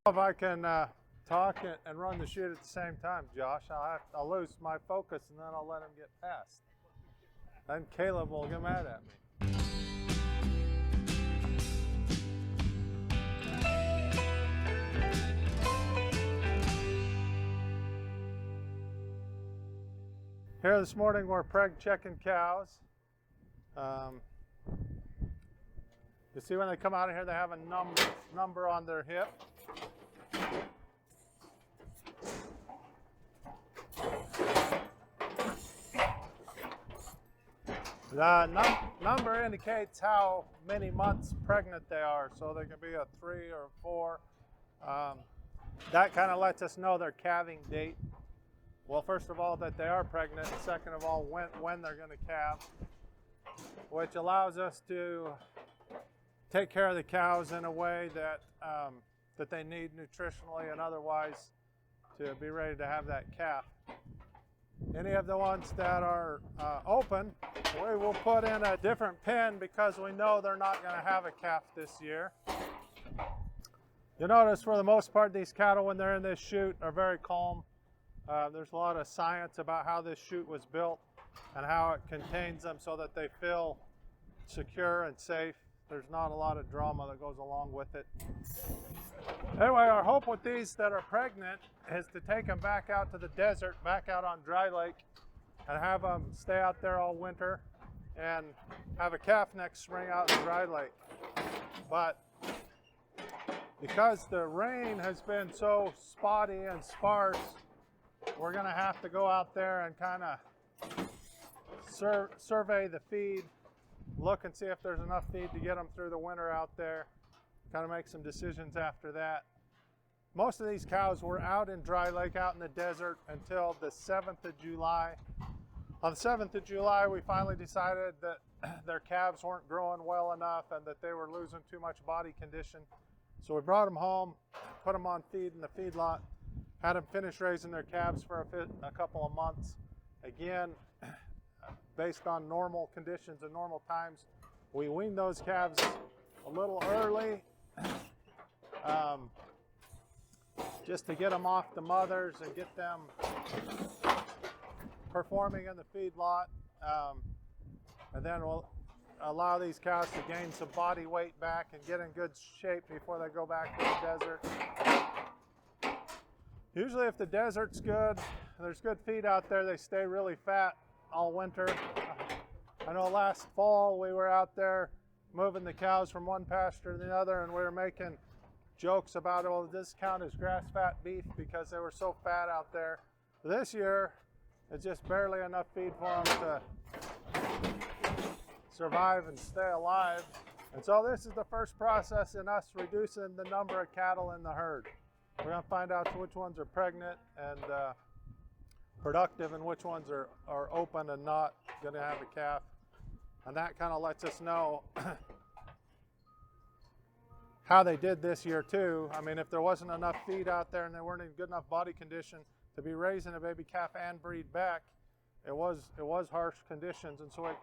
If I can talk and run the chute at the same time, Josh, I'll lose my focus and then I'll let him get past. Then Caleb will get mad at me. Here this morning we're preg checking cows. You see when they come out of here they have a number on their hip. The number indicates how many months pregnant they are, so they can be a 3 or 4. That kind of lets us know their calving date. Well, first of all, that they are pregnant, and second of all, when they're going to calve, which allows us to take care of the cows in a way that that they need nutritionally and otherwise to be ready to have that calf. Any of the ones that are open, we will put in a different pen because we know they're not going to have a calf this year. You'll notice for the most part these cattle when they're in this chute are very calm. There's a lot of science about how this chute was built and how it contains them so that they feel secure and safe. There's not a lot of drama that goes along with it. Anyway, our hope with these that are pregnant is to take them back out to the desert, back out on dry lake, and have them stay out there all winter and have a calf next spring out in dry lake. But because the rain has been so spotty and sparse, we're going to have to go out there and kind of survey the feed, look and see if there's enough feed to get them through the winter out there, kind of make some decisions after that. Most of these cows were out in dry lake, out in the desert until the 7th of July. On the 7th of July, we finally decided that their calves weren't growing well enough and that they were losing too much body condition. So we brought them home, put them on feed in the feedlot, had them finish raising their calves for a couple of months. Again, based on normal conditions and normal times, we weaned those calves a little early, just to get them off the mothers and get them performing in the feedlot. And then we'll allow these cows to gain some body weight back and get in good shape before they go back to the desert. Usually if the desert's good, there's good feed out there, they stay really fat all winter. I know last fall we were out there moving the cows from one pasture to the other and we were making jokes about, oh, this count as grass-fat beef because they were so fat out there. This year, it's just barely enough feed for them to survive and stay alive. And so this is the first process in us reducing the number of cattle in the herd. We're going to find out which ones are pregnant and productive and which ones are open and not going to have a calf. And that kind of lets us know how they did this year too. I mean, if there wasn't enough feed out there and they weren't in good enough body condition to be raising a baby calf and breed back, it was harsh conditions. And so I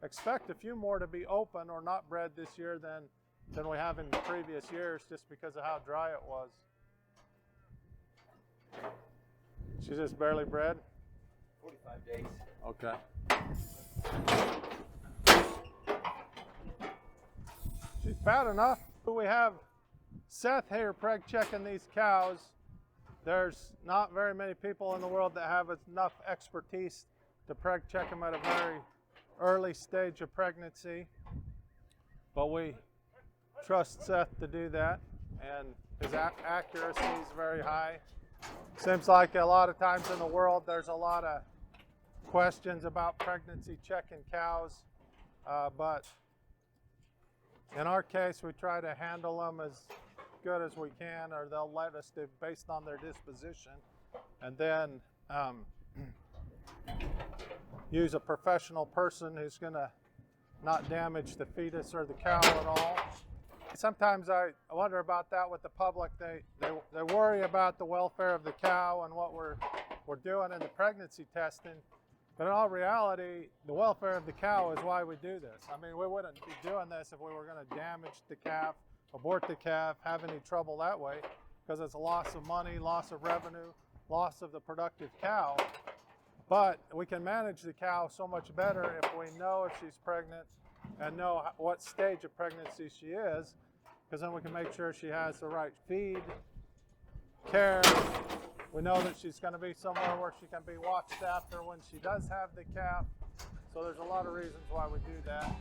expect a few more to be open or not bred this year than we have in previous years just because of how dry it was. She's just barely bred? 45 days. Okay. She's fat enough. We have Seth here preg checking these cows. There's not very many people in the world that have enough expertise to preg check them at a very early stage of pregnancy. But we trust Seth to do that, and his accuracy is very high. Seems like a lot of times in the world there's a lot of questions about pregnancy checking cows, but in our case we try to handle them as good as we can, or they'll let us do based on their disposition, and then use a professional person who's going to not damage the fetus or the cow at all. Sometimes I wonder about that with the public. They worry about the welfare of the cow and what we're doing in the pregnancy testing. But in all reality, the welfare of the cow is why we do this. I mean, we wouldn't be doing this if we were going to damage the calf, abort the calf, have any trouble that way. because it's a loss of money, loss of revenue, loss of the productive cow. But we can manage the cow so much better if we know if she's pregnant and know what stage of pregnancy she is, because then we can make sure she has the right feed, care. We know that she's going to be somewhere where she can be watched after when she does have the calf. So there's a lot of reasons why we do that.